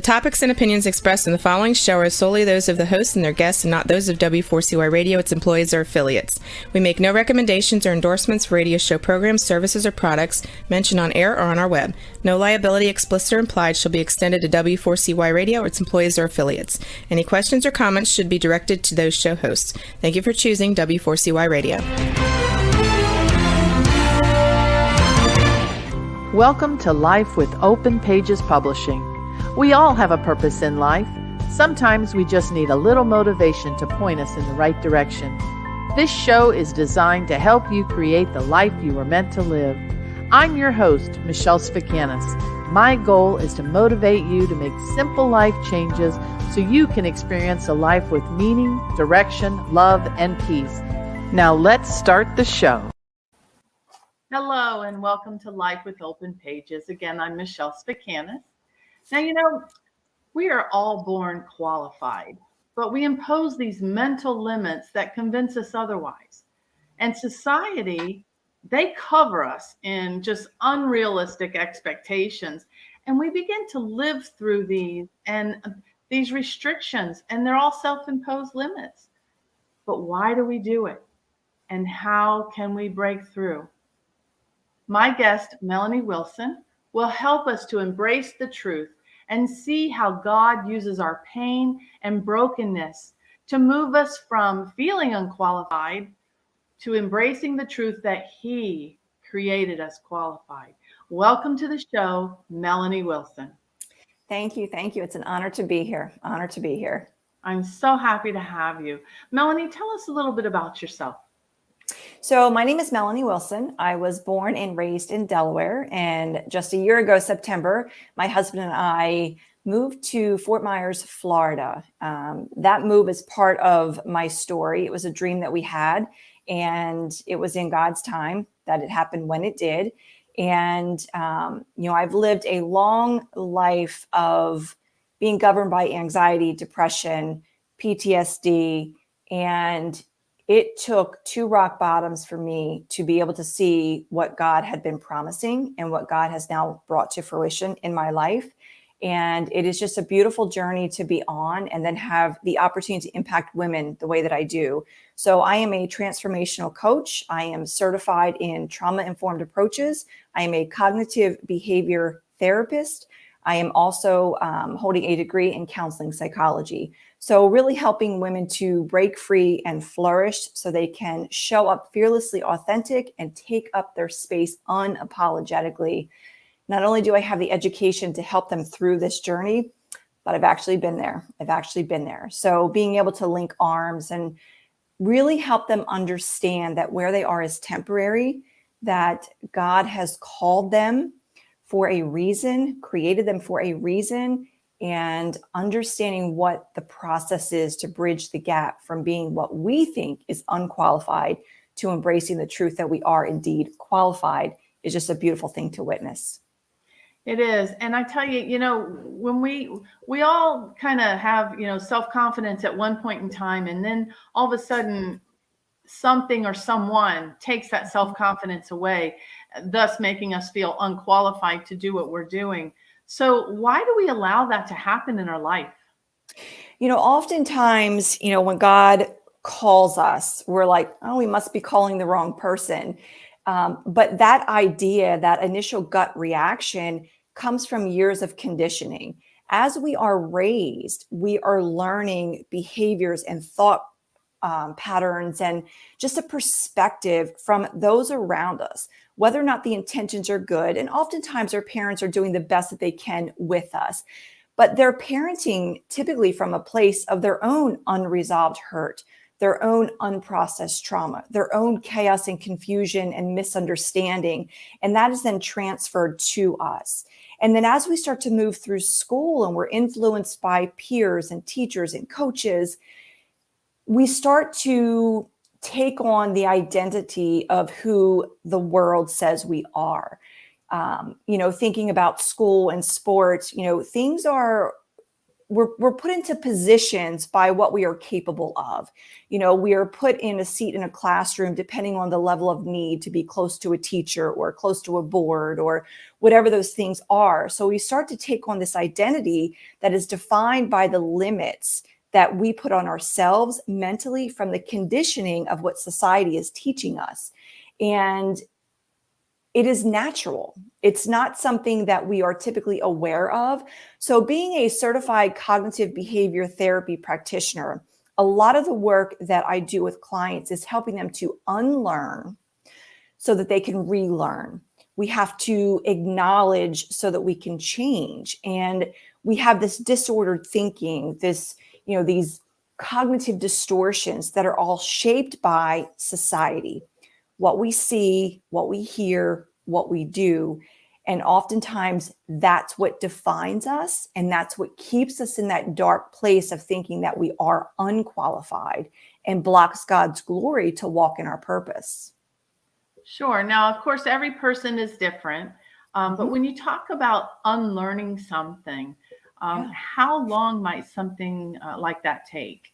topics and opinions expressed in the following show are solely those of the hosts and their guests and not those of W4CY Radio, its employees, or affiliates. We make no recommendations or endorsements for radio show programs, services, or products mentioned on air or on our web. No liability, explicit or implied, shall be extended to W4CY Radio or its employees or affiliates. Any questions or comments should be directed to those show hosts. Thank you for choosing W4CY Radio. Welcome to Life with Open Pages Publishing. We all have a purpose in life. Sometimes we just need a little motivation to point us in the right direction. This show is designed to help you create the life you were meant to live. I'm your host, Michelle Spikanis. My goal is to motivate you to make simple life changes so you can experience a life with meaning, direction, love, and peace. Now let's start the show. Hello and welcome to Life with Open Pages. Again, I'm Michelle Spikanis. Now, we are all born qualified, but we impose these mental limits that convince us otherwise. And society, they cover us in just unrealistic expectations. And we begin to live through these restrictions, and they're all self-imposed limits. But why do we do it? And how can we break through? My guest, Melanie Wilson, will help us to embrace the truth and see how God uses our pain and brokenness to move us from feeling unqualified to embracing the truth that He created us qualified. Welcome to the show, Melanie Wilson. Thank you. Thank you. It's an honor to be here. I'm so happy to have you. Melanie, tell us a little bit about yourself. So my name is Melanie Wilson. I was born and raised in Delaware, and just a year ago, September, my husband and I moved to Fort Myers, Florida. That move is part of my story. It was a dream that we had, and it was in God's time that it happened when it did. And, I've lived a long life of being governed by anxiety, depression, PTSD, and it took two rock bottoms for me to be able to see what God had been promising and what God has now brought to fruition in my life. And it is just a beautiful journey to be on and then have the opportunity to impact women the way that I do. So I am a transformational coach. I am certified in trauma-informed approaches. I am a cognitive behavior therapist. I am also holding a degree in counseling psychology. So really helping women to break free and flourish so they can show up fearlessly authentic and take up their space unapologetically. Not only do I have the education to help them through this journey, but I've actually been there. So being able to link arms and really help them understand that where they are is temporary, that God has called them for a reason, created them for a reason, and understanding what the process is to bridge the gap from being what we think is unqualified to embracing the truth that we are indeed qualified is just a beautiful thing to witness. It is. And I tell you, when we all kind of have, self-confidence at one point in time, and then all of a sudden something or someone takes that self-confidence away, thus making us feel unqualified to do what we're doing. So why do we allow that to happen in our life? Oftentimes, when God calls us, we're like, oh, we must be calling the wrong person. But that idea, that initial gut reaction comes from years of conditioning. As we are raised, we are learning behaviors and thought patterns and just a perspective from those around us, whether or not the intentions are good. And oftentimes our parents are doing the best that they can with us, but they're parenting typically from a place of their own unresolved hurt, their own unprocessed trauma, their own chaos and confusion and misunderstanding. And that is then transferred to us. And then as we start to move through school and we're influenced by peers and teachers and coaches, we start to take on the identity of who the world says we are. Thinking about school and sports, things are we're put into positions by what we are capable of. We are put in a seat in a classroom depending on the level of need to be close to a teacher or close to a board or whatever those things are. So we start to take on this identity that is defined by the limits that we put on ourselves mentally from the conditioning of what society is teaching us. And it is natural. It's not something that we are typically aware of. So being a certified cognitive behavior therapy practitioner, a lot of the work that I do with clients is helping them to unlearn so that they can relearn. We have to acknowledge so that we can change. And we have this disordered thinking, these cognitive distortions that are all shaped by society. What we see, what we hear, what we do. And oftentimes that's what defines us. And that's what keeps us in that dark place of thinking that we are unqualified and blocks God's glory to walk in our purpose. Sure. Now, of course, every person is different. But when you talk about unlearning something, how long might something like that take?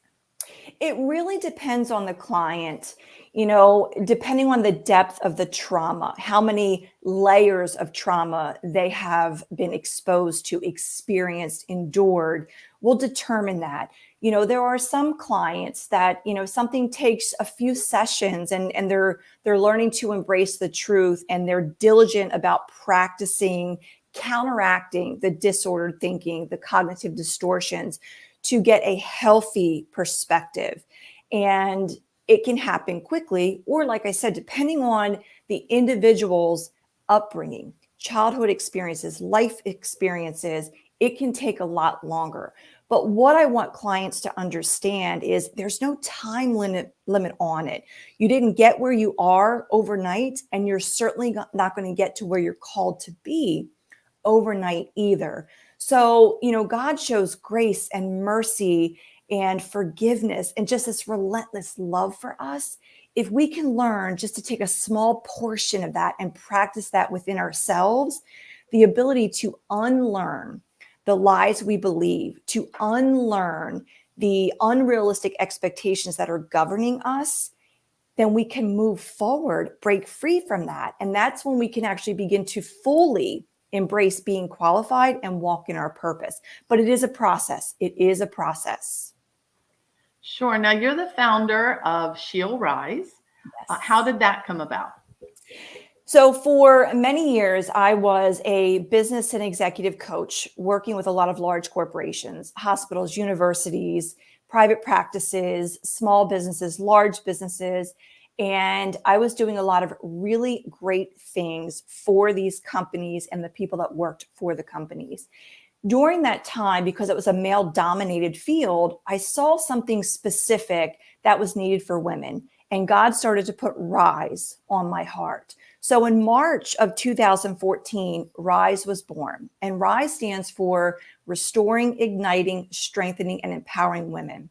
It really depends on the client, depending on the depth of the trauma, how many layers of trauma they have been exposed to, experienced, endured, will determine that. There are some clients that, something takes a few sessions and they're learning to embrace the truth and they're diligent about practicing, counteracting the disordered thinking, the cognitive distortions to get a healthy perspective. And it can happen quickly, or like I said, depending on the individual's upbringing, childhood experiences, life experiences, it can take a lot longer. But what I want clients to understand is there's no time limit on it. You didn't get where you are overnight, and you're certainly not going to get to where you're called to be overnight either. So, God shows grace and mercy and forgiveness and just this relentless love for us. If we can learn just to take a small portion of that and practice that within ourselves, the ability to unlearn the lies we believe, to unlearn the unrealistic expectations that are governing us, then we can move forward, break free from that. And that's when we can actually begin to fully embrace being qualified and walk in our purpose. But it is a process. It is a process. Sure. Now, you're the founder of She'll Rise. Yes. How did that come about? So for many years, I was a business and executive coach working with a lot of large corporations, hospitals, universities, private practices, small businesses, large businesses. And I was doing a lot of really great things for these companies and the people that worked for the companies. During that time, because it was a male-dominated field, I saw something specific that was needed for women. And God started to put Rise on my heart. So in March of 2014, Rise was born. And Rise stands for Restoring, Igniting, Strengthening, and Empowering Women.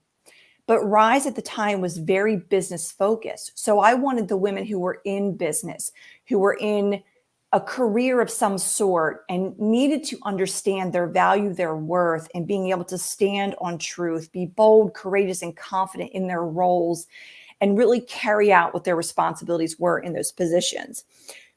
But Rise at the time was very business focused. So I wanted the women who were in business, who were in a career of some sort and needed to understand their value, their worth, and being able to stand on truth, be bold, courageous, and confident in their roles, and really carry out what their responsibilities were in those positions.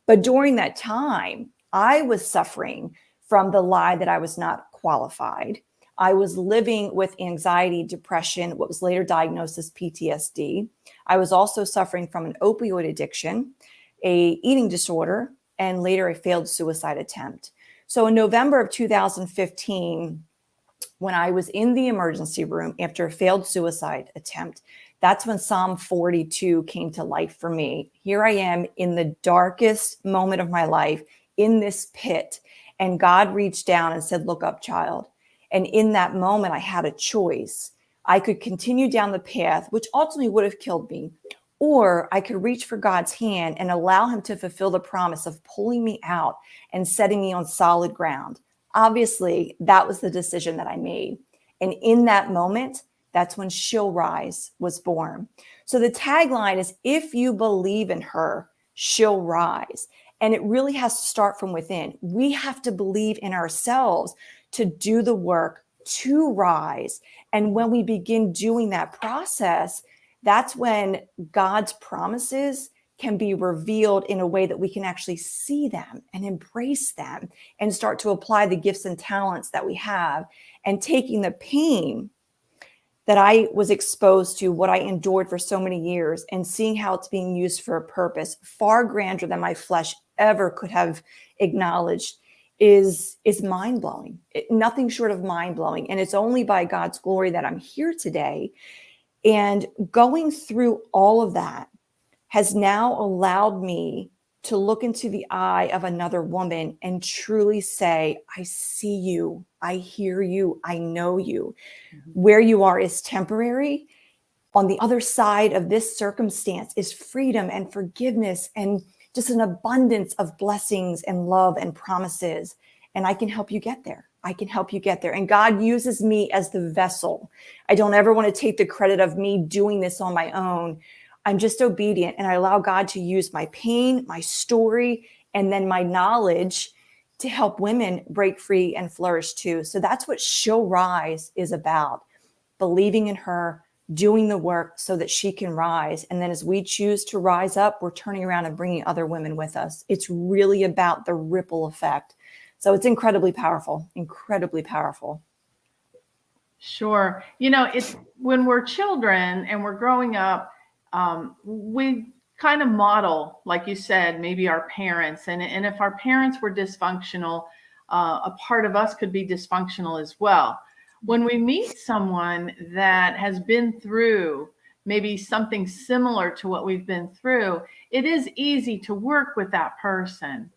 But during that time, I was suffering from the lie that I was not qualified. I was living with anxiety, depression, what was later diagnosed as PTSD. I was also suffering from an opioid addiction, a eating disorder, and later a failed suicide attempt. So in November of 2015, when I was in the emergency room after a failed suicide attempt, that's when Psalm 42 came to life for me. Here I am in the darkest moment of my life, in this pit, and God reached down and said, "Look up, child." And in that moment, I had a choice. I could continue down the path, which ultimately would have killed me, or I could reach for God's hand and allow him to fulfill the promise of pulling me out and setting me on solid ground. Obviously, that was the decision that I made. And in that moment, that's when She'll Rise was born. So the tagline is, if you believe in her, she'll rise. And it really has to start from within. We have to believe in ourselves to do the work to rise. And when we begin doing that process, that's when God's promises can be revealed in a way that we can actually see them and embrace them and start to apply the gifts and talents that we have, and taking the pain that I was exposed to, what I endured for so many years, and seeing how it's being used for a purpose far grander than my flesh ever could have acknowledged is mind-blowing. Nothing short of mind-blowing. And it's only by God's glory that I'm here today. And going through all of that has now allowed me to look into the eye of another woman and truly say, I see you, I hear you, I know you. Where you are is temporary. On the other side of this circumstance is freedom and forgiveness and just an abundance of blessings and love and promises. And I can help you get there. I can help you get there. And God uses me as the vessel. I don't ever want to take the credit of me doing this on my own. I'm just obedient, and I allow God to use my pain, my story, and then my knowledge to help women break free and flourish too. So that's what She'll Rise is about. Believing in her, doing the work so that she can rise. And then as we choose to rise up, we're turning around and bringing other women with us. It's really about the ripple effect. So it's incredibly powerful, incredibly powerful. Sure. It's when we're children and we're growing up, we kind of model, like you said, maybe our parents. And if our parents were dysfunctional, a part of us could be dysfunctional as well. When we meet someone that has been through maybe something similar to what we've been through, it is easy to work with that person,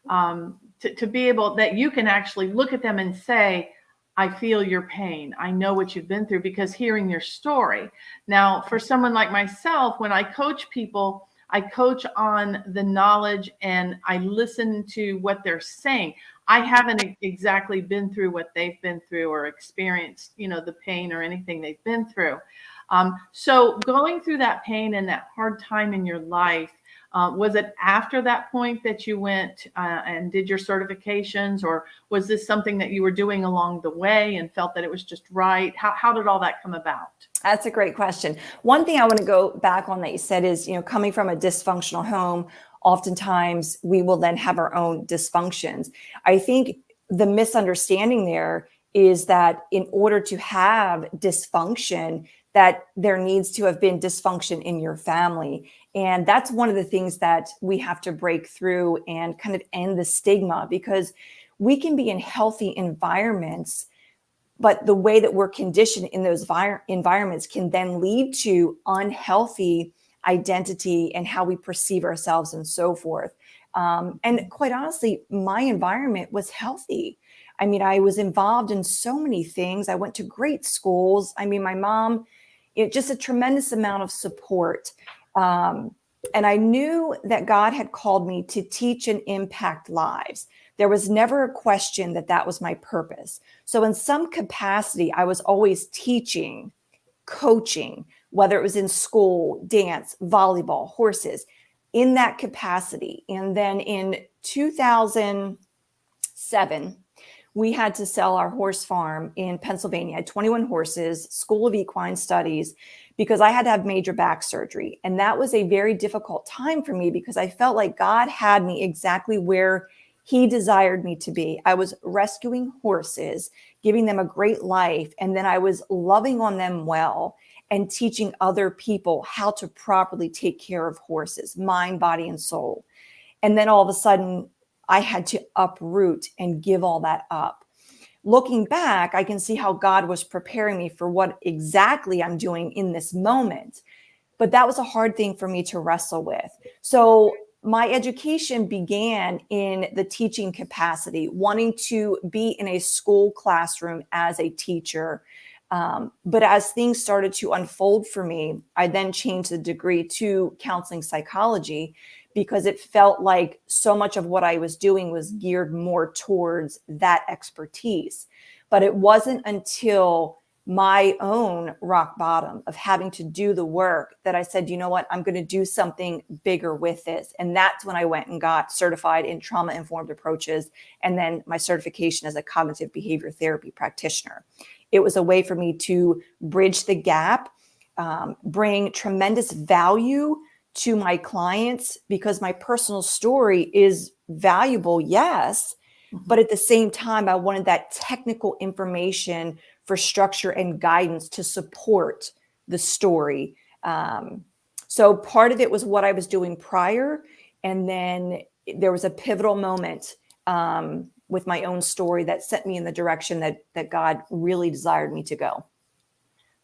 to be able that you can actually look at them and say, I feel your pain. I know what you've been through, because hearing your story. Now, for someone like myself, when I coach people, I coach on the knowledge and I listen to what they're saying. I haven't exactly been through what they've been through or experienced, the pain or anything they've been through. So going through that pain and that hard time in your life, was it after that point that you went and did your certifications, or was this something that you were doing along the way and felt that it was just right? How did all that come about? That's a great question. One thing I want to go back on that you said is, coming from a dysfunctional home, oftentimes we will then have our own dysfunctions. I think the misunderstanding there is that in order to have dysfunction, that there needs to have been dysfunction in your family. And that's one of the things that we have to break through and kind of end the stigma, because we can be in healthy environments, but the way that we're conditioned in those environments can then lead to unhealthy identity and how we perceive ourselves and so forth. And quite honestly, my environment was healthy. I mean, I was involved in so many things. I went to great schools. I mean, my mom, just a tremendous amount of support. And I knew that God had called me to teach and impact lives. There was never a question that that was my purpose. So in some capacity, I was always teaching, coaching, whether it was in school, dance, volleyball, horses, in that capacity. And then in 2007, we had to sell our horse farm in Pennsylvania. I had 21 horses, School of Equine Studies, because I had to have major back surgery. And that was a very difficult time for me, because I felt like God had me exactly where He desired me to be. I was rescuing horses, giving them a great life, and then I was loving on them well and teaching other people how to properly take care of horses, mind, body, and soul. And then all of a sudden, I had to uproot and give all that up. Looking back, I can see how God was preparing me for what exactly I'm doing in this moment. But that was a hard thing for me to wrestle with. So my education began in the teaching capacity, wanting to be in a school classroom as a teacher. But as things started to unfold for me, I then changed the degree to counseling psychology, because it felt like so much of what I was doing was geared more towards that expertise. But it wasn't until my own rock bottom of having to do the work that I said, you know what, I'm going to do something bigger with this. And that's when I went and got certified in trauma-informed approaches, and then my certification as a cognitive behavior therapy practitioner. It was a way for me to bridge the gap, bring tremendous value to my clients, because my personal story is valuable, yes, but at the same time, I wanted that technical information for structure and guidance to support the story. So part of it was what I was doing prior. And then there was a pivotal moment with my own story that sent me in the direction that God really desired me to go.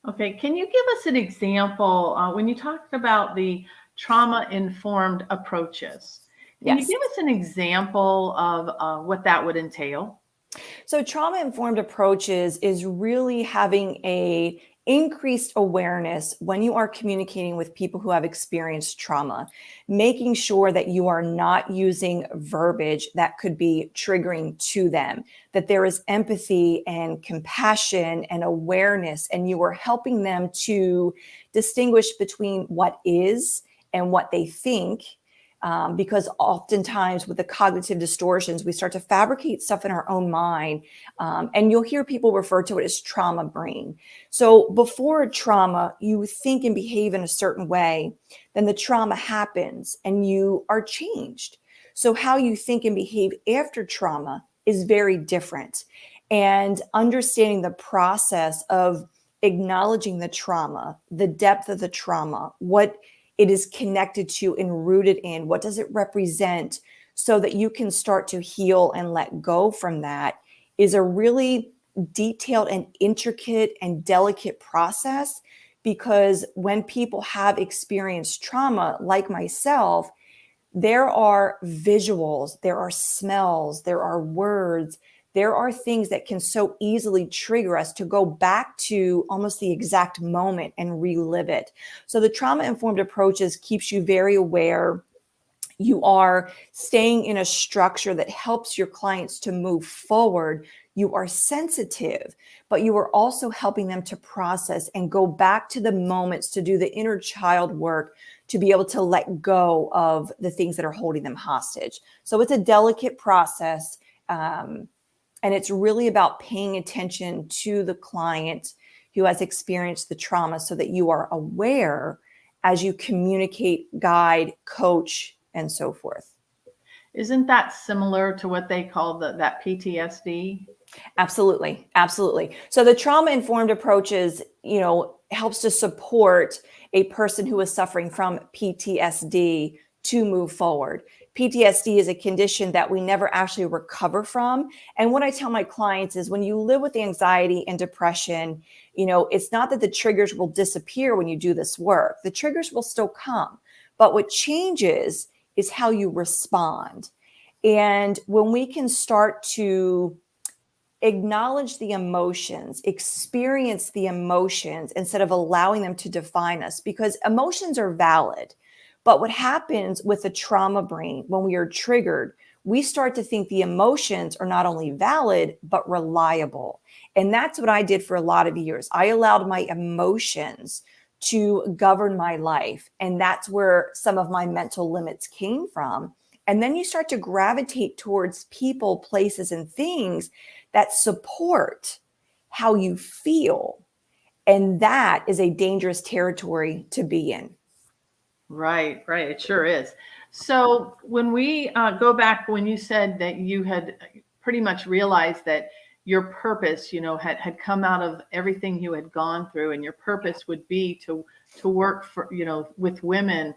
Okay. Can you give us an example when you talked about the trauma-informed approaches? Can you Yes. give us an example of what that would entail? So trauma-informed approaches is really having a increased awareness when you are communicating with people who have experienced trauma, making sure that you are not using verbiage that could be triggering to them, that there is empathy and compassion and awareness, and you are helping them to distinguish between what is and what they think. Because oftentimes with the cognitive distortions, we start to fabricate stuff in our own mind. And you'll hear people refer to it as trauma brain. So before a trauma, you think and behave in a certain way, then the trauma happens and you are changed. So how you think and behave after trauma is very different. And understanding the process of acknowledging the trauma, the depth of the trauma, what it is connected to and rooted in, what does it represent, so that you can start to heal and let go from that, is a really detailed and intricate and delicate process. Because when people have experienced trauma, like myself, there are visuals, there are smells, there are words, there are things that can so easily trigger us to go back to almost the exact moment and relive it. So the trauma-informed approaches keeps you very aware. You are staying in a structure that helps your clients to move forward. You are sensitive, but you are also helping them to process and go back to the moments, to do the inner child work, to be able to let go of the things that are holding them hostage. So it's a delicate process. And it's really about paying attention to the client who has experienced the trauma, so that you are aware as you communicate, guide, coach, and so forth. Isn't that similar to what they call that PTSD? Absolutely. Absolutely. So the trauma-informed approaches, helps to support a person who is suffering from PTSD to move forward. PTSD is a condition that we never actually recover from. And what I tell my clients is, when you live with anxiety and depression, it's not that the triggers will disappear when you do this work. The triggers will still come. But what changes is how you respond. And when we can start to acknowledge the emotions, experience the emotions instead of allowing them to define us, because emotions are valid. But what happens with the trauma brain, when we are triggered, we start to think the emotions are not only valid, but reliable. And that's what I did for a lot of years. I allowed my emotions to govern my life. And that's where some of my mental limits came from. And then you start to gravitate towards people, places, and things that support how you feel. And that is a dangerous territory to be in. Right, right. It sure is. So when we go back, when you said that you had pretty much realized that your purpose, had come out of everything you had gone through, and your purpose would be to work for, with women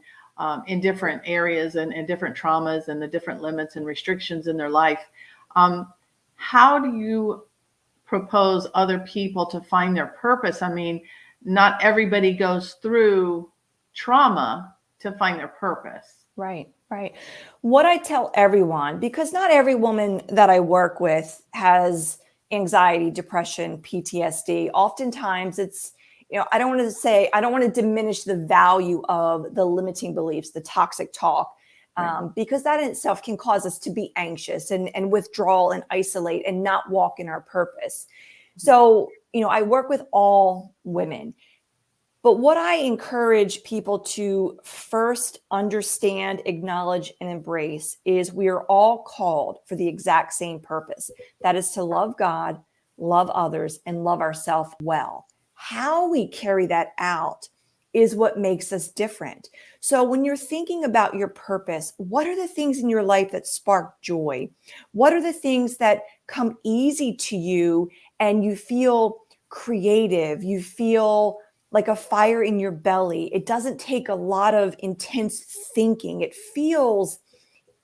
in different areas and different traumas and the different limits and restrictions in their life. How do you propose other people to find their purpose? I mean, not everybody goes through trauma to find their purpose. Right, right. What I tell everyone, because not every woman that I work with has anxiety, depression, PTSD. Oftentimes it's, I don't want to diminish the value of the limiting beliefs, the toxic talk, because that in itself can cause us to be anxious and withdraw and isolate and not walk in our purpose. So, I work with all women. But what I encourage people to first understand, acknowledge, and embrace is we are all called for the exact same purpose. That is to love God, love others, and love ourselves well. How we carry that out is what makes us different. So when you're thinking about your purpose, what are the things in your life that spark joy? What are the things that come easy to you and you feel creative? You feel like a fire in your belly. It doesn't take a lot of intense thinking. It feels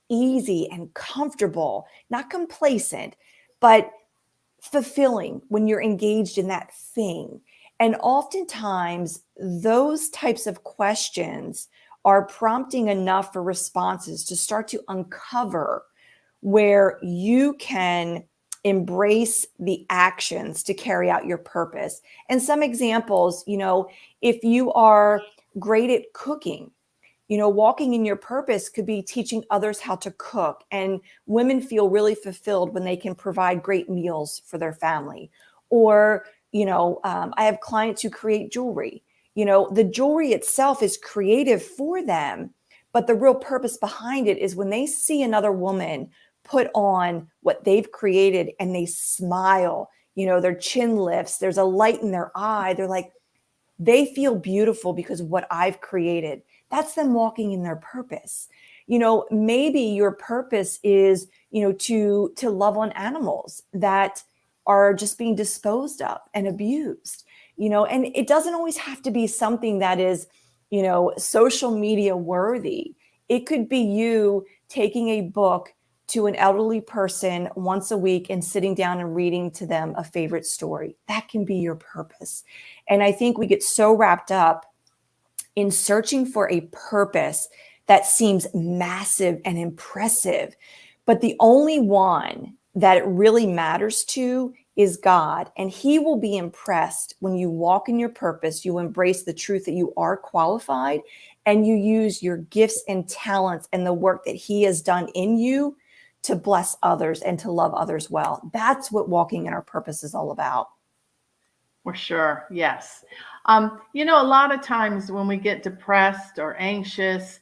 easy and comfortable, not complacent, but fulfilling when you're engaged in that thing. And oftentimes, those types of questions are prompting enough for responses to start to uncover where you can embrace the actions to carry out your purpose. And some examples, if you are great at cooking, walking in your purpose could be teaching others how to cook. And women feel really fulfilled when they can provide great meals for their family. Or, I have clients who create jewelry. The jewelry itself is creative for them, but the real purpose behind it is when they see another woman put on what they've created and they smile, their chin lifts, there's a light in their eye. They're like, they feel beautiful because of what I've created. That's them walking in their purpose. Maybe your purpose is, to love on animals that are just being disposed of and abused, and it doesn't always have to be something that is, social media worthy. It could be you taking a book to an elderly person once a week and sitting down and reading to them a favorite story. That can be your purpose. And I think we get so wrapped up in searching for a purpose that seems massive and impressive, but the only one that it really matters to is God. And he will be impressed when you walk in your purpose, you embrace the truth that you are qualified, and you use your gifts and talents and the work that he has done in you to bless others and to love others well. That's what walking in our purpose is all about. For sure. Yes. A lot of times when we get depressed or anxious,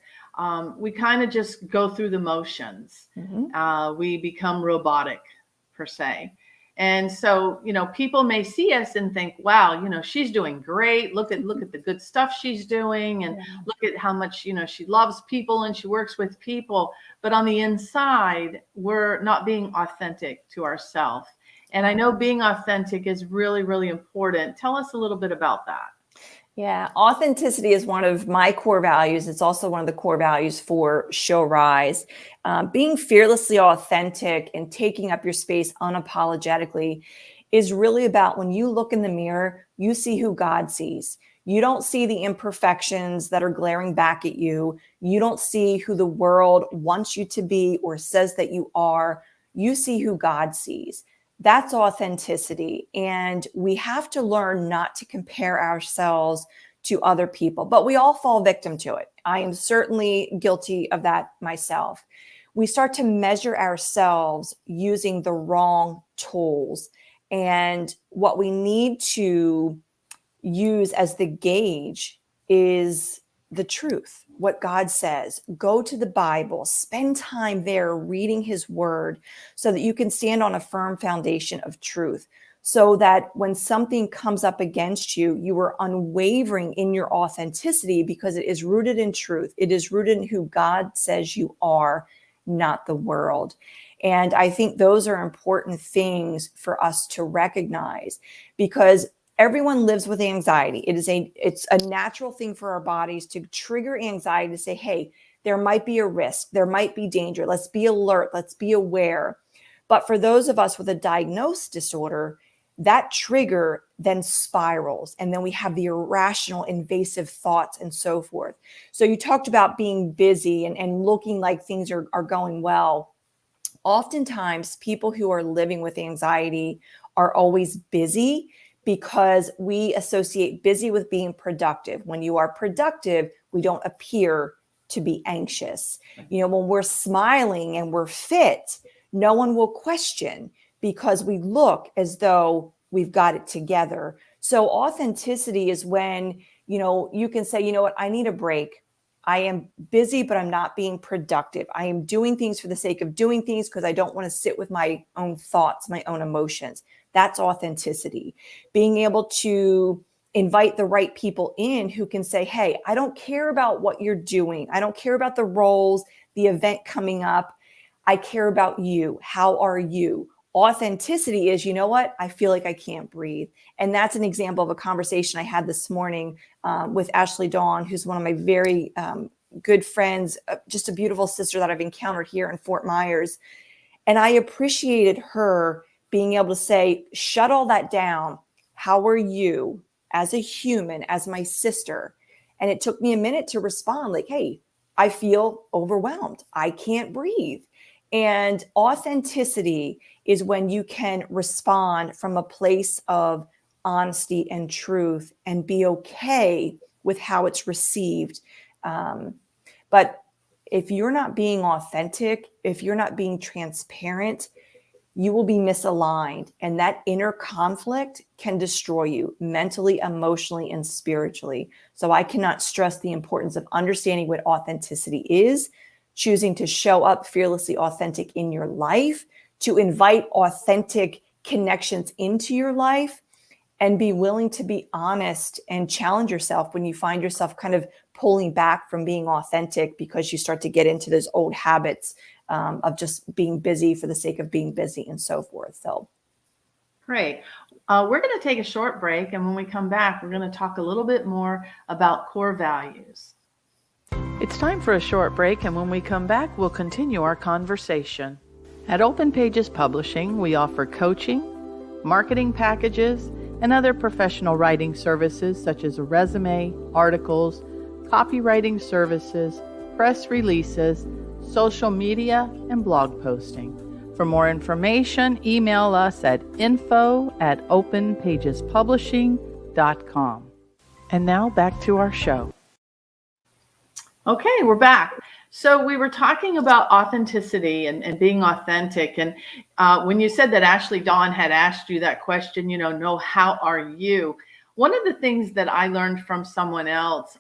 we kind of just go through the motions. We become robotic, per se. And so, people may see us and think, wow, she's doing great. Look at the good stuff she's doing. And look at how much, she loves people and she works with people. But on the inside, we're not being authentic to ourselves. And I know being authentic is really, really important. Tell us a little bit about that. Yeah, authenticity is one of my core values. It's also one of the core values for Show Rise. Being fearlessly authentic and taking up your space unapologetically is really about when you look in the mirror, you see who God sees. You don't see the imperfections that are glaring back at you. You don't see who the world wants you to be or says that you are. You see who God sees. That's authenticity. And we have to learn not to compare ourselves to other people, but we all fall victim to it. I am certainly guilty of that myself. We start to measure ourselves using the wrong tools. And what we need to use as the gauge is the truth, what God says. Go to the Bible, spend time there reading his word so that you can stand on a firm foundation of truth, so that when something comes up against you, you are unwavering in your authenticity because it is rooted in truth. It is rooted in who God says you are, not the world. And I think those are important things for us to recognize, because everyone lives with anxiety. It's a natural thing for our bodies to trigger anxiety to say, hey, there might be a risk. There might be danger. Let's be alert. Let's be aware. But for those of us with a diagnosed disorder, that trigger then spirals. And then we have the irrational, invasive thoughts and so forth. So you talked about being busy and looking like things are going well. Oftentimes, people who are living with anxiety are always busy, because we associate busy with being productive. When you are productive, we don't appear to be anxious. When we're smiling and we're fit, no one will question, because we look as though we've got it together. So authenticity is when, you can say, you know what, I need a break. I am busy, but I'm not being productive. I am doing things for the sake of doing things because I don't want to sit with my own thoughts, my own emotions. That's authenticity. Being able to invite the right people in who can say, hey, I don't care about what you're doing. I don't care about the roles, the event coming up. I care about you. How are you? Authenticity is, you know what? I feel like I can't breathe. And that's an example of a conversation I had this morning with Ashley Dawn, who's one of my very good friends, just a beautiful sister that I've encountered here in Fort Myers. And I appreciated her being able to say, shut all that down. How are you as a human, as my sister? And it took me a minute to respond like, hey, I feel overwhelmed. I can't breathe. And authenticity is when you can respond from a place of honesty and truth and be okay with how it's received. But if you're not being authentic, if you're not being transparent, you will be misaligned. And that inner conflict can destroy you mentally, emotionally, and spiritually. So I cannot stress the importance of understanding what authenticity is, choosing to show up fearlessly authentic in your life, to invite authentic connections into your life, and be willing to be honest and challenge yourself when you find yourself kind of pulling back from being authentic because you start to get into those old habits of just being busy for the sake of being busy and so forth. So, great. We're going to take a short break. And when we come back, we're going to talk a little bit more about core values. It's time for a short break, and when we come back, we'll continue our conversation. At Open Pages Publishing, we offer coaching, marketing packages, and other professional writing services such as a resume, articles, copywriting services, press releases, social media, and blog posting. For more information, email us at info@openpagespublishing.com. And now back to our show. Okay, we're back. So we were talking about authenticity and being authentic. And when you said that Ashley Dawn had asked you that question, how are you? One of the things that I learned from someone else,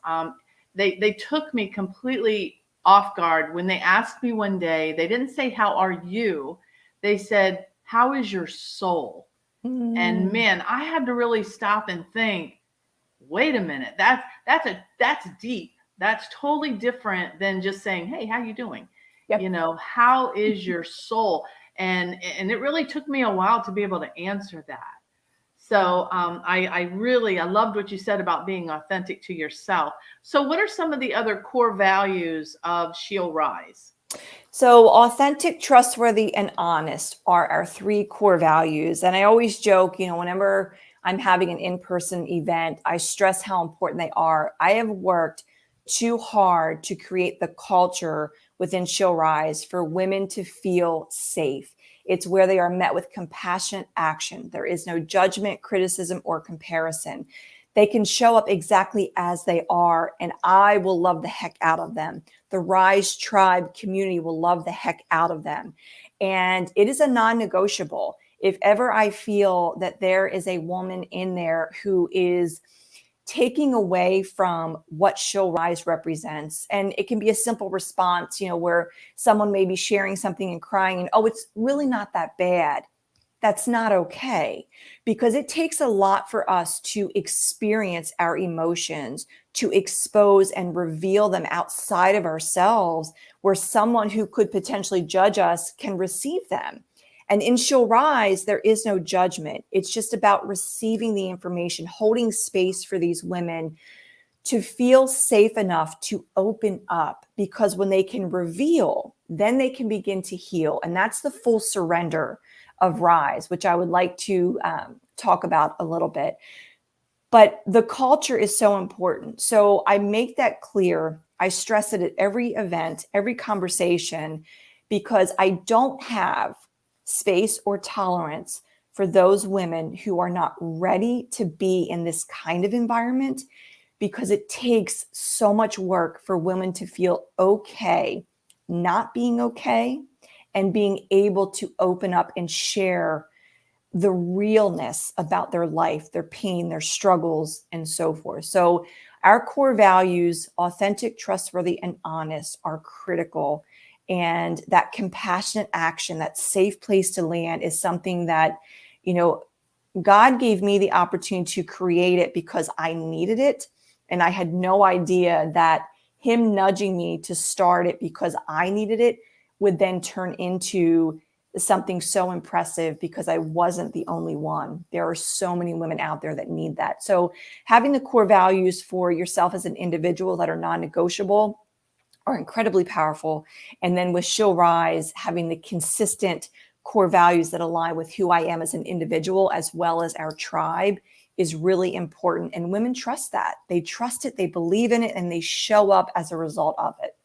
they took me completely off guard when they asked me one day. They didn't say, how are you? They said, how is your soul? And man, I had to really stop and think, wait a minute, that's deep. That's totally different than just saying, hey, how you doing? Yep. How is your soul? And it really took me a while to be able to answer that. So I loved what you said about being authentic to yourself. So what are some of the other core values of She'll Rise? So authentic, trustworthy, and honest are our three core values. And I always joke, whenever I'm having an in-person event, I stress how important they are. I have worked too hard to create the culture within She'll Rise for women to feel safe. It's where they are met with compassionate action. There is no judgment, criticism, or comparison. They can show up exactly as they are, and I will love the heck out of them. The Rise Tribe community will love the heck out of them. And it is a non-negotiable. If ever I feel that there is a woman in there who is taking away from what She'll Rise represents. And it can be a simple response, where someone may be sharing something and crying and, oh, it's really not that bad. That's not okay, because it takes a lot for us to experience our emotions, to expose and reveal them outside of ourselves, where someone who could potentially judge us can receive them. And in She'll Rise, there is no judgment. It's just about receiving the information, holding space for these women to feel safe enough to open up, because when they can reveal, then they can begin to heal. And that's the full surrender of Rise, which I would like to talk about a little bit. But the culture is so important. So I make that clear. I stress it at every event, every conversation, because I don't have space or tolerance for those women who are not ready to be in this kind of environment, because it takes so much work for women to feel okay, not being okay, and being able to open up and share the realness about their life, their pain, their struggles, and so forth. So our core values, authentic, trustworthy, and honest, are critical. And that compassionate action, that safe place to land, is something that, you know, God gave me the opportunity to create it because I needed it. And I had no idea that him nudging me to start it because I needed it would then turn into something so impressive, because I wasn't the only one. There are so many women out there that need that. So having the core values for yourself as an individual that are non-negotiable are incredibly powerful. And then with She'll Rise, having the consistent core values that align with who I am as an individual, as well as our tribe, is really important. And women trust that. They trust it, they believe in it, and they show up as a result of it.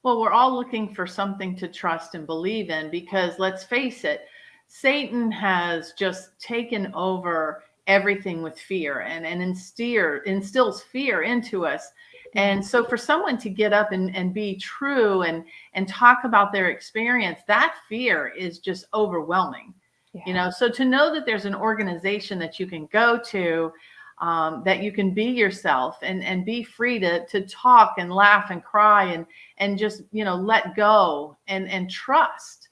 Well, we're all looking for something to trust and believe in, because let's face it, Satan has just taken over everything with fear and instills fear into us. And so for someone to get up and be true and talk about their experience, that fear is just overwhelming. Yeah. You know, so to know that there's an organization that you can go to, that you can be yourself and be free to talk and laugh and cry and just, you know, let go and trust.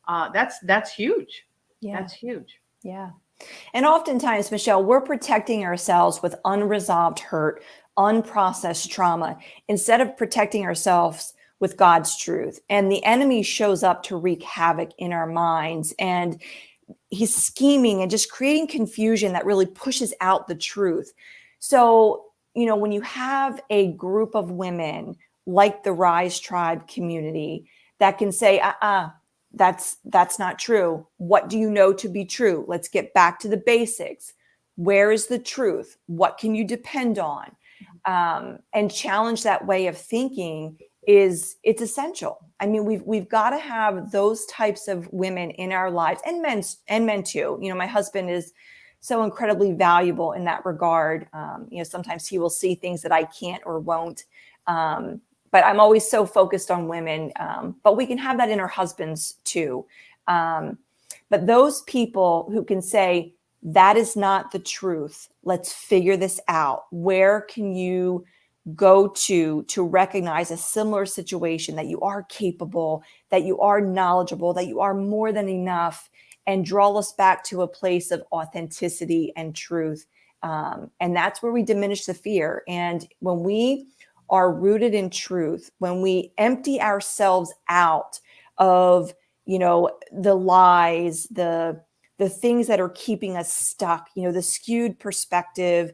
That's huge. Yeah. That's huge. Yeah. And oftentimes, Michelle, we're protecting ourselves with unresolved hurt, unprocessed trauma, instead of protecting ourselves with God's truth. And the enemy shows up to wreak havoc in our minds. And he's scheming and just creating confusion that really pushes out the truth. So, you know, when you have a group of women like the Rise Tribe community that can say, that's not true. What do you know to be true? Let's get back to the basics. Where is the truth? What can you depend on? And challenge that way of thinking it's essential. I mean, we've got to have those types of women in our lives, and men too. You know, my husband is so incredibly valuable in that regard. You know, sometimes he will see things that I can't or won't. But I'm always so focused on women. But we can have that in our husbands too. But those people who can say, that is not the truth. Let's figure this out. Where can you go to recognize a similar situation, that you are capable, that you are knowledgeable, that you are more than enough, and draw us back to a place of authenticity and truth. And that's where we diminish the fear. And when we are rooted in truth, when we empty ourselves out of, you know, the lies, the things that are keeping us stuck, you know, the skewed perspective,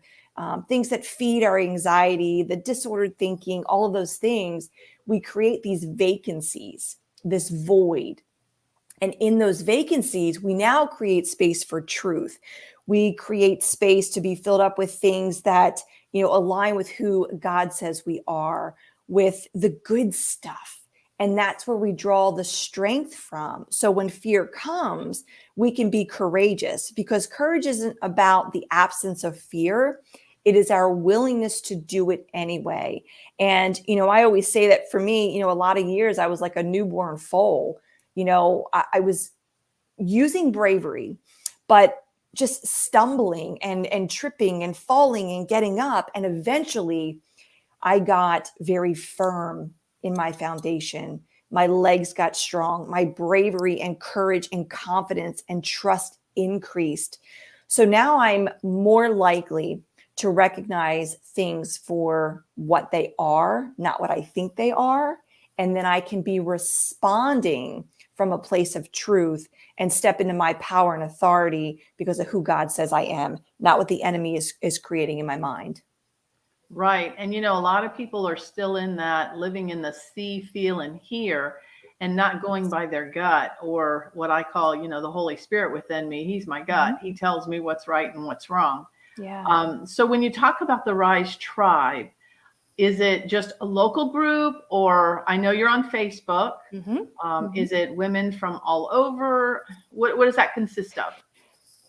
things that feed our anxiety, the disordered thinking, all of those things, we create these vacancies, this void. And in those vacancies, we now create space for truth. We create space to be filled up with things that, you know, align with who God says we are, with the good stuff. And that's where we draw the strength from. So when fear comes, we can be courageous, because courage isn't about the absence of fear. It is our willingness to do it anyway. And, you know, I always say that for me, you know, a lot of years I was like a newborn foal. You know, I was using bravery, but just stumbling and tripping and falling and getting up. And eventually I got very firm in my foundation. My legs got strong. My bravery and courage and confidence and trust increased. So now I'm more likely to recognize things for what they are, not what I think they are. And then I can be responding from a place of truth and step into my power and authority because of who God says I am, not what the enemy is creating in my mind. Right. And, you know, a lot of people are still in that, living in the see, feel, and hear, and not going by their gut, or what I call, you know, the Holy Spirit within me. He's my gut. He tells me what's right and what's wrong. Yeah. So when you talk about the Rise Tribe, is it just a local group, or I know you're on Facebook? Is it women from all over? What does that consist of?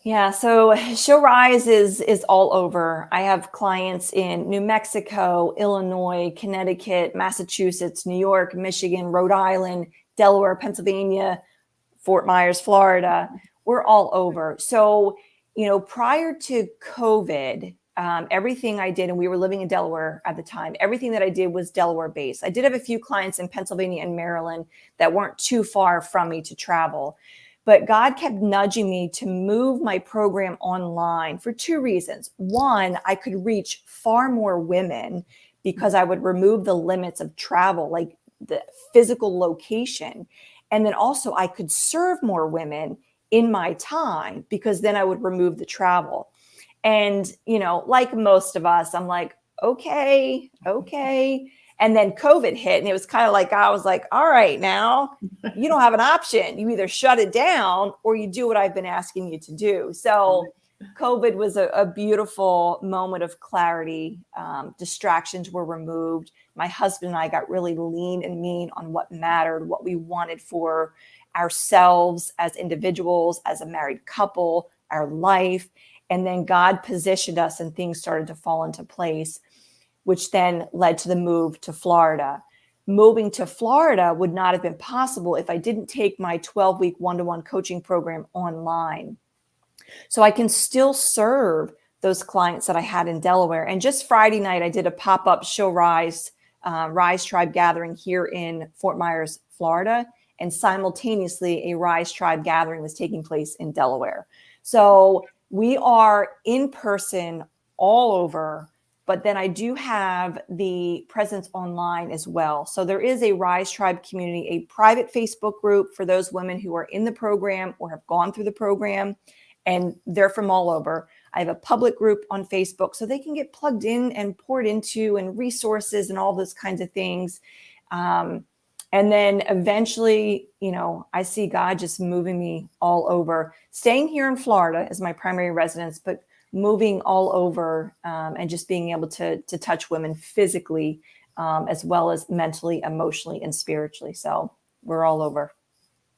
Yeah, so She'll Rise is all over. I have clients in New Mexico, Illinois, Connecticut, Massachusetts, New York, Michigan, Rhode Island, Delaware, Pennsylvania, Fort Myers, Florida. we're all over. So, prior to COVID, everything I did, and we were living in Delaware at the time, everything that I did was Delaware based. I did have a few clients in Pennsylvania and Maryland that weren't too far from me to travel. But God kept nudging me to move my program online for two reasons. One, I could reach far more women because I would remove the limits of travel, like the physical location. And then also I could serve more women in my time because then I would remove the travel. And, like most of us, I'm like, okay. And then COVID hit, and it was kind of like, I was like, all right, now you don't have an option. You either shut it down or you do what I've been asking you to do. So COVID was a beautiful moment of clarity. Distractions were removed. My husband and I got really lean and mean on what mattered, what we wanted for ourselves as individuals, as a married couple, our life. And then God positioned us and things started to fall into place, which then led to the move to Florida. Moving to Florida would not have been possible if I didn't take my 12-week one-to-one coaching program online. So I can still serve those clients that I had in Delaware. And just Friday night, I did a pop-up Show Rise Tribe gathering here in Fort Myers, Florida. And simultaneously, a Rise Tribe gathering was taking place in Delaware. So we are in person all over. But then I do have the presence online as well. So there is a Rise Tribe community, a private Facebook group for those women who are in the program or have gone through the program, and they're from all over. I have a public group on Facebook so they can get plugged in and poured into and resources and all those kinds of things. And then eventually, I see God just moving me all over, staying here in Florida as my primary residence, but moving all over and just being able to touch women physically, as well as mentally, emotionally, and spiritually. So we're all over.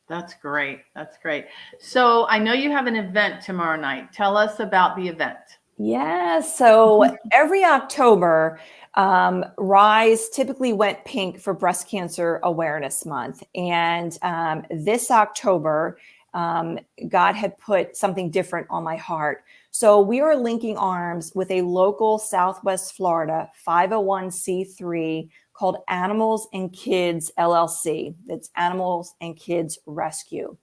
That's great. That's great. So I know you have an event tomorrow night. Tell us about the event. Yeah. So every October, Rise typically went pink for Breast Cancer Awareness Month. And this October, God had put something different on my heart. So we are linking arms with a local Southwest Florida 501c3 called Animals and Kids LLC. That's Animals and Kids Rescue.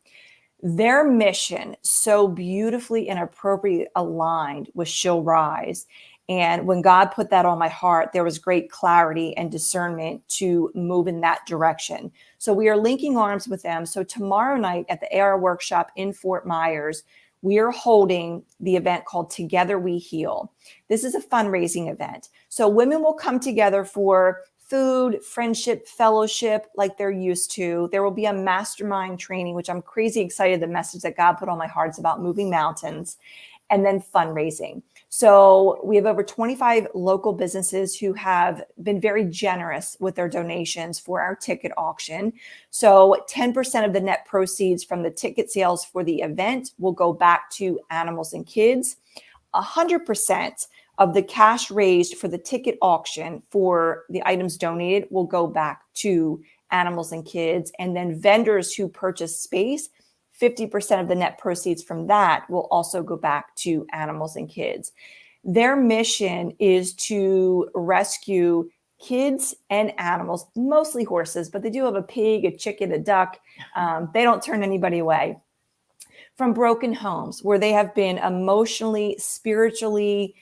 Their mission so beautifully and appropriately aligned with She'll Rise. And when God put that on my heart, there was great clarity and discernment to move in that direction. So we are linking arms with them. So tomorrow night at the AR workshop in Fort Myers, we are holding the event called Together We Heal. This is a fundraising event. So women will come together for food, friendship, fellowship, like they're used to. There will be a mastermind training, which I'm crazy excited. The message that God put on my heart is about moving mountains, and then fundraising. So we have over 25 local businesses who have been very generous with their donations for our ticket auction. So 10% of the net proceeds from the ticket sales for the event will go back to Animals and Kids. 100% of the cash raised for the ticket auction for the items donated will go back to Animals and Kids. And then vendors who purchase space, 50% of the net proceeds from that will also go back to Animals and Kids. Their mission is to rescue kids and animals, mostly horses, but they do have a pig, a chicken, a duck. They don't turn anybody away, from broken homes where they have been emotionally, spiritually,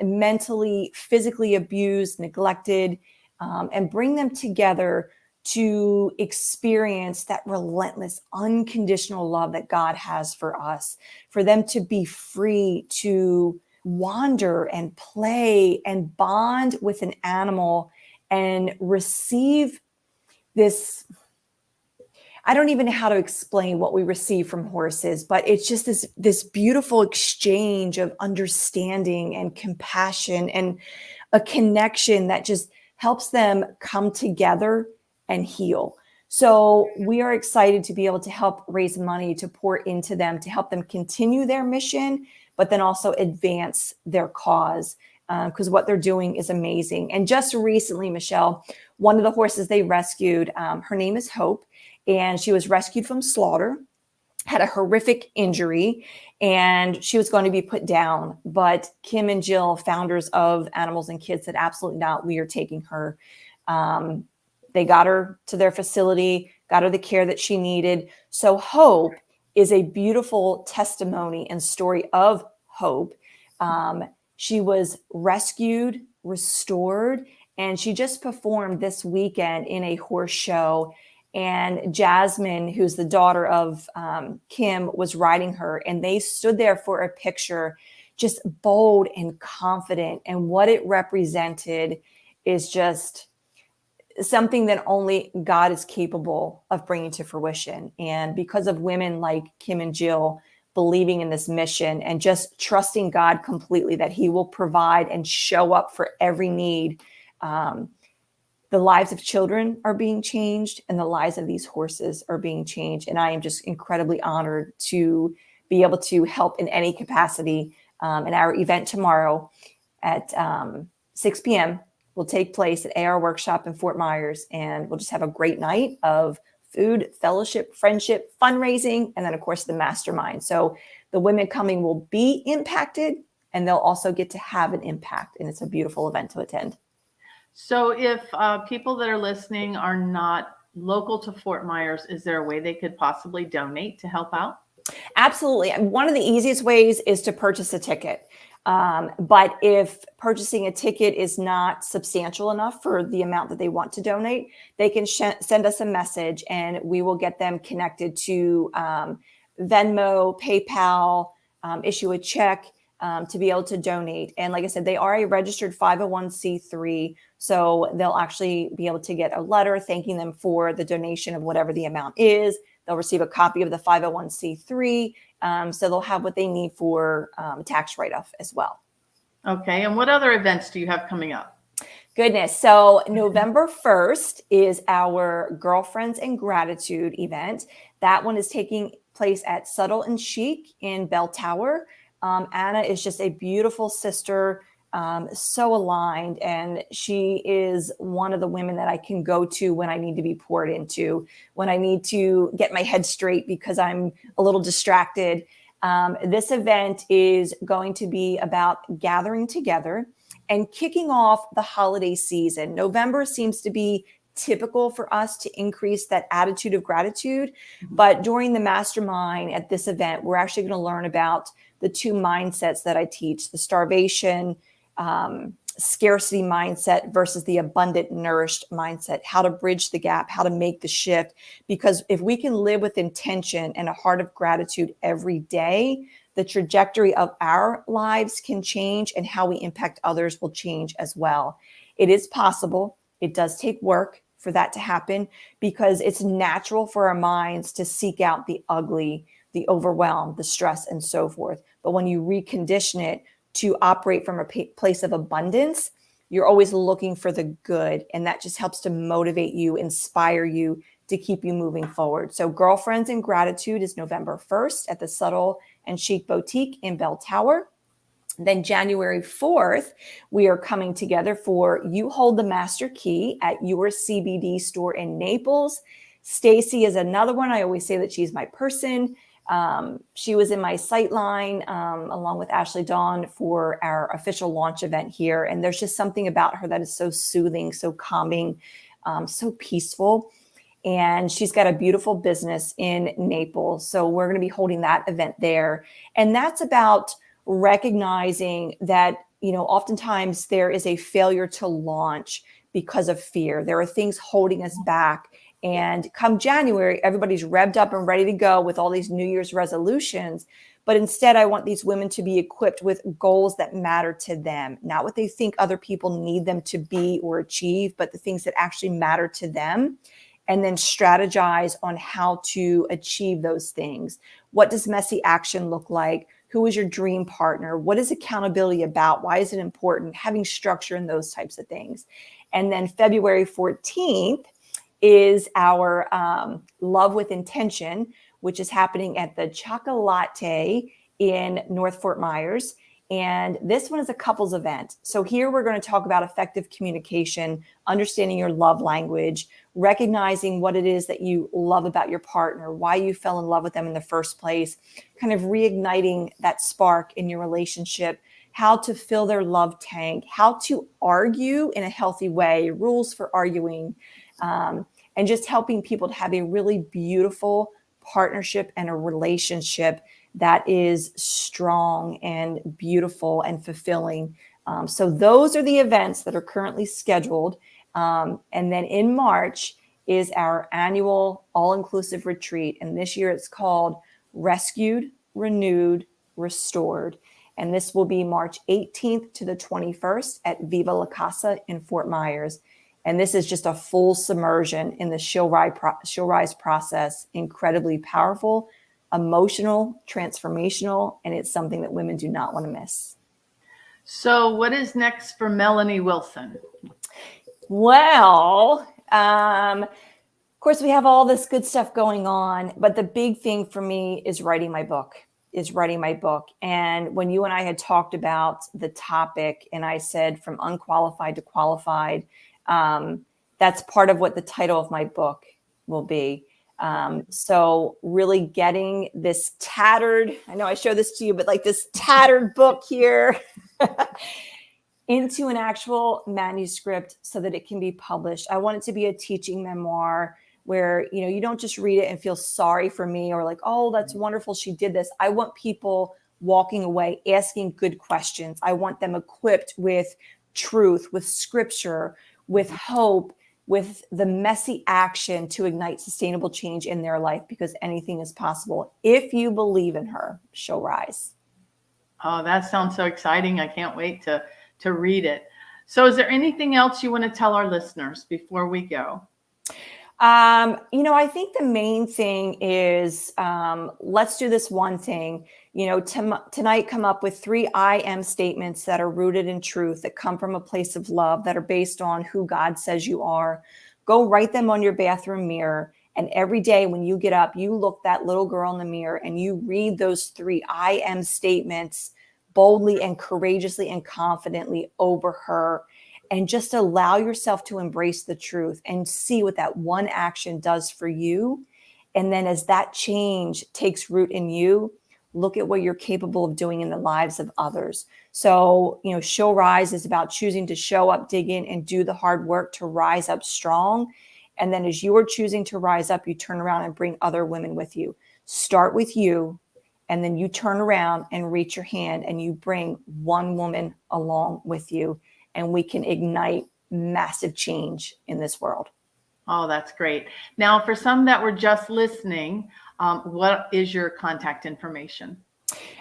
mentally, physically abused, neglected, and bring them together to experience that relentless, unconditional love that God has for us, for them to be free to wander and play and bond with an animal and receive this. I don't even know how to explain what we receive from horses, but it's just this beautiful exchange of understanding and compassion and a connection that just helps them come together and heal. So we are excited to be able to help raise money to pour into them, to help them continue their mission, but then also advance their cause, because what they're doing is amazing. And just recently, Michelle, one of the horses they rescued, her name is Hope, and she was rescued from slaughter. had a horrific injury and she was going to be put down. But Kim and Jill, founders of Animals and Kids, said, absolutely not. We are taking her. They got her to their facility, got her the care that she needed. So Hope is a beautiful testimony and story of hope. She was rescued, restored, and she just performed this weekend in a horse show. And Jasmine, who's the daughter of Kim, was riding her, and they stood there for a picture, just bold and confident. And what it represented is just something that only God is capable of bringing to fruition. And because of women like Kim and Jill believing in this mission and just trusting God completely that he will provide and show up for every need, the lives of children are being changed and the lives of these horses are being changed. And I am just incredibly honored to be able to help in any capacity. And our event tomorrow at 6 p.m. will take place at AR Workshop in Fort Myers. And we'll just have a great night of food, fellowship, friendship, fundraising, and then, of course, the mastermind. So the women coming will be impacted and they'll also get to have an impact. And it's a beautiful event to attend. So if people that are listening are not local to Fort Myers, is there a way they could possibly donate to help out? Absolutely. And one of the easiest ways is to purchase a ticket. But if purchasing a ticket is not substantial enough for the amount that they want to donate, they can send us a message and we will get them connected to Venmo, PayPal, issue a check to be able to donate. And like I said, they are a registered 501c3. So they'll actually be able to get a letter thanking them for the donation of whatever the amount is. They'll receive a copy of the 501c3. So they'll have what they need for tax write-off as well. Okay. And what other events do you have coming up? Goodness. So November 1st is our Girlfriends and Gratitude event. That one is taking place at Subtle and Chic in Bell Tower. Anna is just a beautiful sister, so aligned, and she is one of the women that I can go to when I need to be poured into, when I need to get my head straight because I'm a little distracted. This event is going to be about gathering together and kicking off the holiday season. November seems to be typical for us to increase that attitude of gratitude. But during the mastermind at this event, we're actually going to learn about the two mindsets that I teach, the starvation, scarcity mindset versus the abundant, nourished mindset, how to bridge the gap, how to make the shift. Because if we can live with intention and a heart of gratitude every day, the trajectory of our lives can change and how we impact others will change as well. It is possible. It does take work for that to happen because it's natural for our minds to seek out the ugly, the overwhelm, the stress, and so forth. But when you recondition it to operate from a place of abundance, you're always looking for the good. And that just helps to motivate you, inspire you to keep you moving forward. So Girlfriends and Gratitude is November 1st at the Subtle and Chic Boutique in Bell Tower. Then January 4th, we are coming together for You Hold the Master Key at your CBD store in Naples. Stacy is another one. I always say that she's my person. She was in my sight line along with Ashley Dawn for our official launch event here. And there's just something about her that is so soothing, so calming, so peaceful. And she's got a beautiful business in Naples. So we're going to be holding that event there. And that's about recognizing that, oftentimes there is a failure to launch because of fear. There are things holding us back. And come January, everybody's revved up and ready to go with all these New Year's resolutions. But instead, I want these women to be equipped with goals that matter to them, not what they think other people need them to be or achieve, but the things that actually matter to them. And then strategize on how to achieve those things. What does messy action look like? Who is your dream partner? What is accountability about? Why is it important? Having structure and those types of things. And then February 14th is our Love with Intention, which is happening at the Chocolate in North Fort Myers. And this one is a couples event. So here we're going to talk about effective communication, understanding your love language, recognizing what it is that you love about your partner, why you fell in love with them in the first place, kind of reigniting that spark in your relationship, how to fill their love tank, how to argue in a healthy way, rules for arguing, and just helping people to have a really beautiful partnership and a relationship that is strong and beautiful and fulfilling. So those are the events that are currently scheduled. And then in March is our annual all-inclusive retreat. And this year it's called Rescued, Renewed, Restored. And this will be March 18th to the 21st at Viva La Casa in Fort Myers. And this is just a full submersion in the She'll Rise process. Incredibly powerful, emotional, transformational, and it's something that women do not want to miss. So what is next for Melanie Wilson? Well, of course, we have all this good stuff going on, but the big thing for me is writing my book. And when you and I had talked about the topic, and I said from unqualified to qualified, that's part of what the title of my book will be. So really getting this tattered, I know I show this to you, but like this tattered book here into an actual manuscript so that it can be published. I want it to be a teaching memoir where, you know, you don't just read it and feel sorry for me or like, oh, that's wonderful, she did this. I want people walking away asking good questions. I want them equipped with truth, with scripture, with hope, with the messy action to ignite sustainable change in their life, because anything is possible. If you believe in her, she'll rise. Oh, that sounds so exciting. I can't wait to read it. So is there anything else you want to tell our listeners before we go? You know, I think the main thing is, let's do this one thing, you know, tonight come up with 3 I am statements that are rooted in truth, that come from a place of love, that are based on who God says you are. Go write them on your bathroom mirror. And every day when you get up, you look that little girl in the mirror and you read those 3 I am statements boldly and courageously and confidently over her. And just allow yourself to embrace the truth and see what that one action does for you. And then as that change takes root in you, look at what you're capable of doing in the lives of others. So, you know, She'll Rise is about choosing to show up, dig in, and do the hard work to rise up strong. And then as you are choosing to rise up, you turn around and bring other women with you. Start with you, and then you turn around and reach your hand and you bring one woman along with you. And we can ignite massive change in this world. Oh, that's great. Now, for some that were just listening, what is your contact information?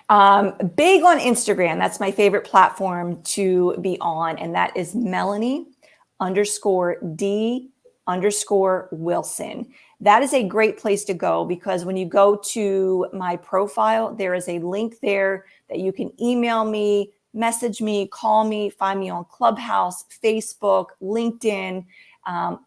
Big on Instagram. That's my favorite platform to be on. And that is Melanie_D_Wilson. That is a great place to go, because when you go to my profile, there is a link there that you can email me, message me, call me, find me on Clubhouse, Facebook, LinkedIn,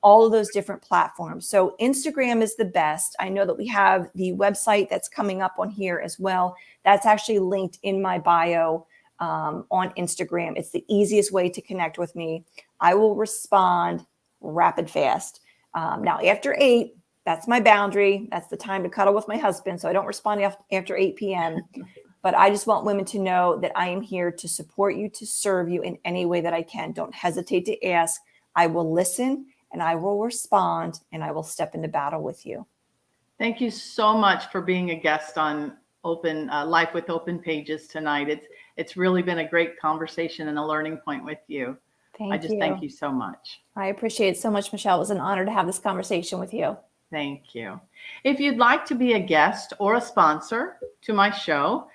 all of those different platforms. So Instagram is the best. I know that we have the website that's coming up on here as well. That's actually linked in my bio on Instagram. It's the easiest way to connect with me. I will respond rapid fast. Now, after 8, that's my boundary. That's the time to cuddle with my husband. So I don't respond after 8 p.m. But I just want women to know that I am here to support you, to serve you in any way that I can. Don't hesitate to ask. I will listen and I will respond and I will step into battle with you. Thank you so much for being a guest on Life with Open Pages tonight. It's really been a great conversation and a learning point with you. Thank you so much. I appreciate it so much, Michelle. It was an honor to have this conversation with you. Thank you. If you'd like to be a guest or a sponsor to my show,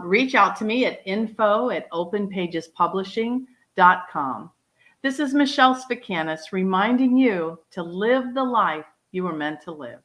reach out to me at info@openpagespublishing.com. This is Michelle Spikanis reminding you to live the life you were meant to live.